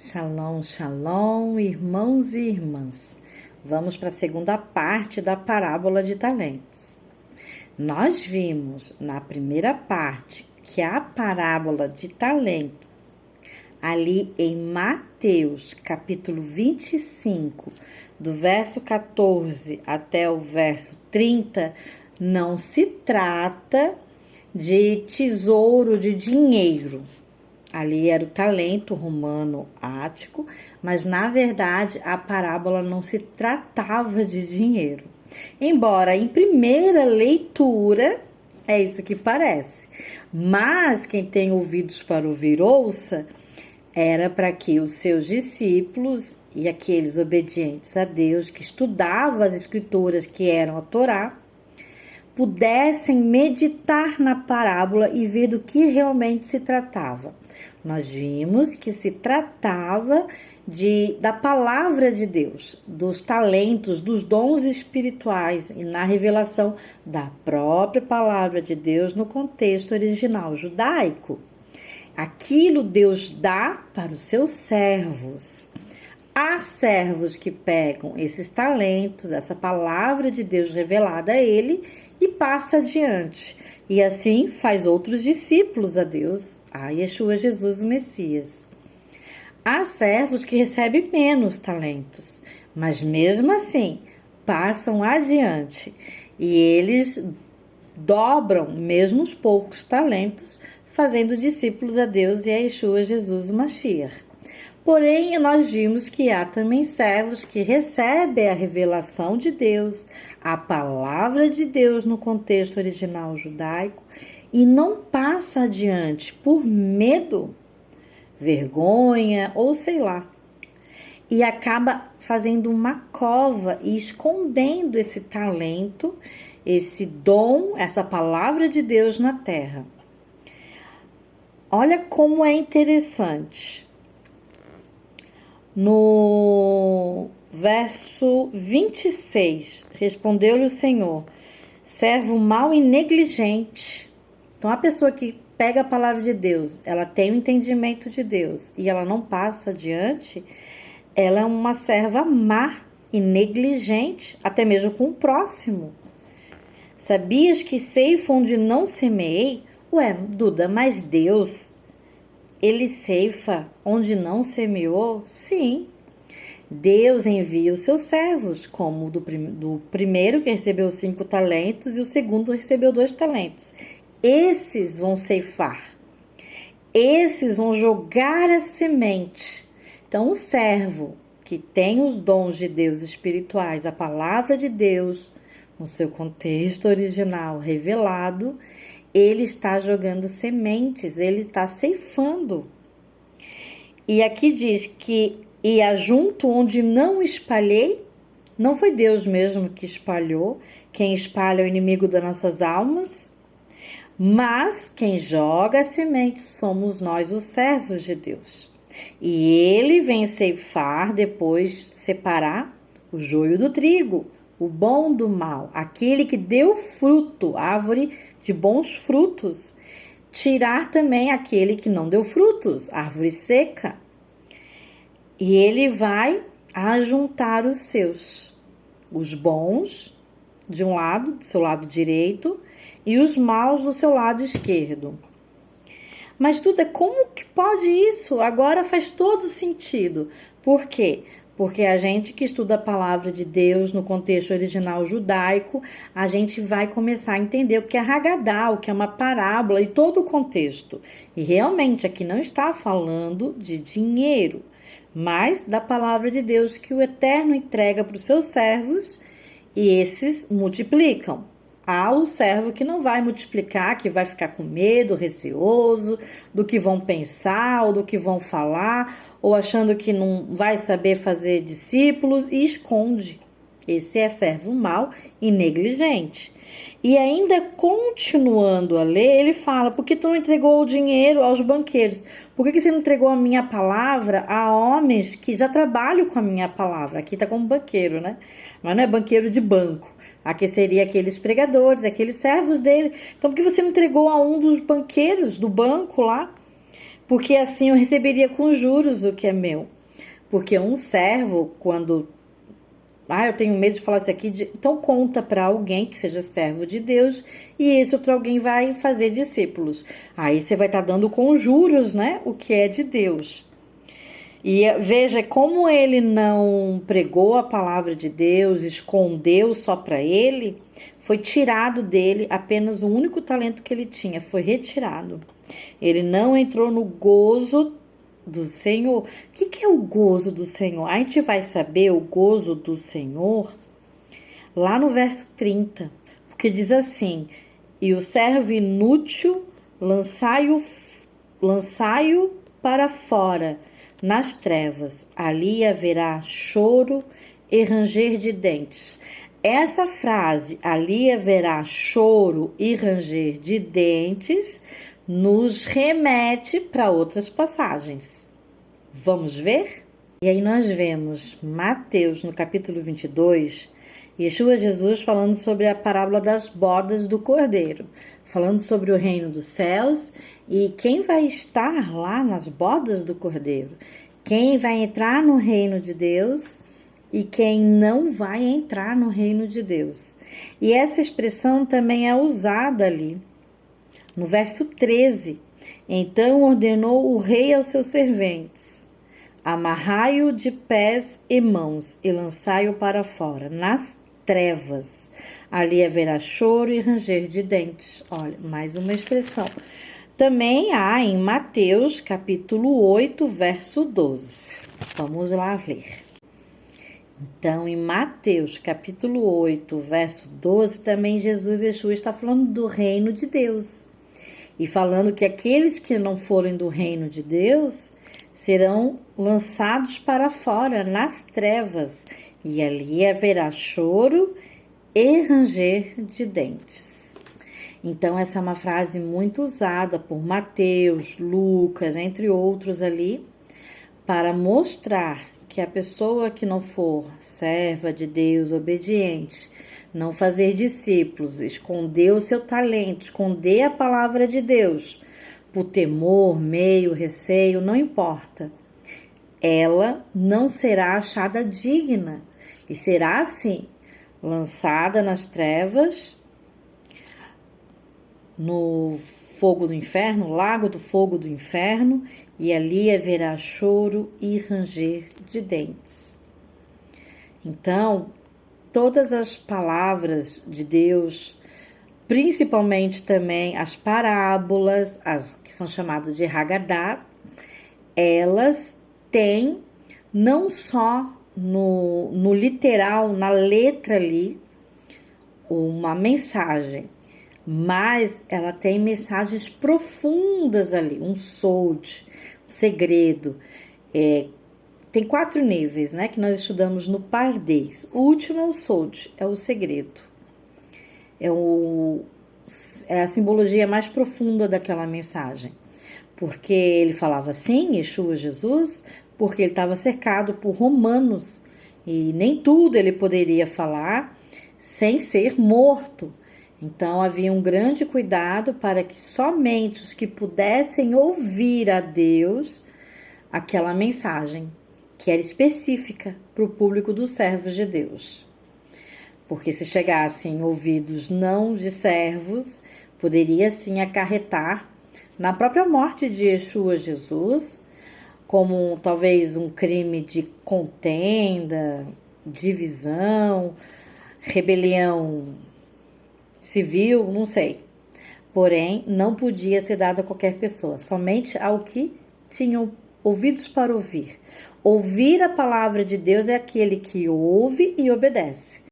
Shalom, shalom, irmãos e irmãs. Vamos para a segunda parte da parábola de talentos. Nós vimos na primeira parte que a parábola de talentos, ali em Mateus, capítulo 25, do verso 14 até o verso 30, não se trata de tesouro, de dinheiro. Ali era o talento romano ático, mas na verdade a parábola não se tratava de dinheiro. Embora em primeira leitura é isso que parece, mas quem tem ouvidos para ouvir ouça, era para que os seus discípulos e aqueles obedientes a Deus que estudavam as escrituras que eram a Torá, pudessem meditar na parábola e ver do que realmente se tratava. Nós vimos que se tratava da palavra de Deus, dos talentos, dos dons espirituais e na revelação da própria palavra de Deus no contexto original judaico. Aquilo Deus dá para os seus servos. Há servos que pegam esses talentos, essa palavra de Deus revelada a ele e passa adiante. E assim faz outros discípulos a Deus, a Yeshua Jesus o Messias. Há servos que recebem menos talentos, mas mesmo assim passam adiante. E eles dobram mesmo os poucos talentos, fazendo discípulos a Deus e a Yeshua Jesus o Mashiach. Porém, nós vimos que há também servos que recebem a revelação de Deus, a palavra de Deus no contexto original judaico e não passa adiante por medo, vergonha ou sei lá. E acaba fazendo uma cova e escondendo esse talento, esse dom, essa palavra de Deus na terra. Olha como é interessante. No verso 26, respondeu-lhe o Senhor: servo mau e negligente. Então, a pessoa que pega a palavra de Deus, ela tem o entendimento de Deus e ela não passa adiante, ela é uma serva má e negligente, até mesmo com o próximo. Sabias que ceifa onde não semeei? Ué, Duda, mas Deus, ele ceifa onde não semeou? Sim. Deus envia os seus servos, como do primeiro que recebeu 5 talentos e o segundo recebeu 2 talentos. Esses vão ceifar. Esses vão jogar a semente. Então, o servo que tem os dons de Deus espirituais, a palavra de Deus, no seu contexto original revelado, ele está jogando sementes, ele está ceifando. E aqui diz que e ajunto onde não espalhei, não foi Deus mesmo que espalhou, quem espalha é o inimigo das nossas almas, mas quem joga a semente somos nós, os servos de Deus. E ele vem ceifar, depois separar o joio do trigo, o bom do mal, aquele que deu fruto, árvore de bons frutos, tirar também aquele que não deu frutos, árvore seca. E ele vai ajuntar os seus, os bons de um lado, do seu lado direito, e os maus do seu lado esquerdo. Mas Duda, como que pode isso? Agora faz todo sentido. Por quê? Porque a gente que estuda a palavra de Deus no contexto original judaico, a gente vai começar a entender o que é Haggadah, o que é uma parábola e todo o contexto. E realmente aqui não está falando de dinheiro, mas da palavra de Deus que o Eterno entrega para os seus servos e esses multiplicam. Há o servo que não vai multiplicar, que vai ficar com medo, receoso do que vão pensar ou do que vão falar, ou achando que não vai saber fazer discípulos e esconde. Esse é servo mau e negligente. E ainda continuando a ler, ele fala: por que tu não entregou o dinheiro aos banqueiros? Por que você não entregou a minha palavra a homens que já trabalham com a minha palavra? Aqui está como banqueiro, né? Mas não é banqueiro de banco. Aqui seria aqueles pregadores, aqueles servos dele. Então, por que você não entregou a um dos banqueiros do banco lá? porque assim eu receberia com juros o que é meu. Porque um servo, quando... eu tenho medo de falar isso aqui. Então conta para alguém que seja servo de Deus e esse outro alguém vai fazer discípulos. Aí você vai estar dando com juros, né? O que é de Deus. E veja como ele não pregou a palavra de Deus, escondeu só para ele, foi tirado dele apenas o único talento que ele tinha, foi retirado. Ele não entrou no gozo do Senhor. O que é o gozo do Senhor? A gente vai saber o gozo do Senhor lá no verso 30, porque diz assim: e o servo inútil lançai-o para fora, nas trevas, ali haverá choro e ranger de dentes. Essa frase, ali haverá choro e ranger de dentes, nos remete para outras passagens. Vamos ver? E aí nós vemos Mateus, no capítulo 22, Yeshua Jesus falando sobre a parábola das bodas do Cordeiro, falando sobre o reino dos céus e quem vai estar lá nas bodas do Cordeiro, quem vai entrar no reino de Deus e quem não vai entrar no reino de Deus. E essa expressão também é usada ali no verso 13. Então ordenou o rei aos seus serventes: amarrai-o de pés e mãos e lançai-o para fora, nas trevas. Ali haverá choro e ranger de dentes. Olha, mais uma expressão. Também há em Mateus, capítulo 8, verso 12. Vamos lá ler. Então, em Mateus, capítulo 8, verso 12, também Yeshua está falando do reino de Deus. E falando que aqueles que não forem do reino de Deus serão lançados para fora, nas trevas, e ali haverá choro e ranger de dentes. Então, essa é uma frase muito usada por Mateus, Lucas, entre outros ali, para mostrar que a pessoa que não for serva de Deus, obediente, não fazer discípulos, esconder o seu talento, esconder a palavra de Deus, por temor, medo, receio, não importa. Ela não será achada digna e será assim, lançada nas trevas, no fogo do inferno, lago do fogo do inferno, e ali haverá choro e ranger de dentes. Então, todas as palavras de Deus, principalmente também as parábolas, as que são chamadas de Haggadah, elas têm não só no literal, na letra ali, uma mensagem, mas ela tem mensagens profundas ali, um sod, um segredo. Tem 4 níveis, né, que nós estudamos no Pardês. O último é o sod, é o segredo. É a simbologia mais profunda daquela mensagem. Porque ele falava assim, Yeshua Jesus, porque ele estava cercado por romanos. E nem tudo ele poderia falar sem ser morto. Então, havia um grande cuidado para que somente os que pudessem ouvir a Deus aquela mensagem, que era específica para o público dos servos de Deus. Porque se chegassem ouvidos não de servos, poderia sim acarretar na própria morte de Yeshua Jesus, como talvez um crime de contenda, divisão, rebelião civil, não sei. Porém, não podia ser dado a qualquer pessoa, somente ao que tinham ouvidos para ouvir. Ouvir a palavra de Deus é aquele que ouve e obedece.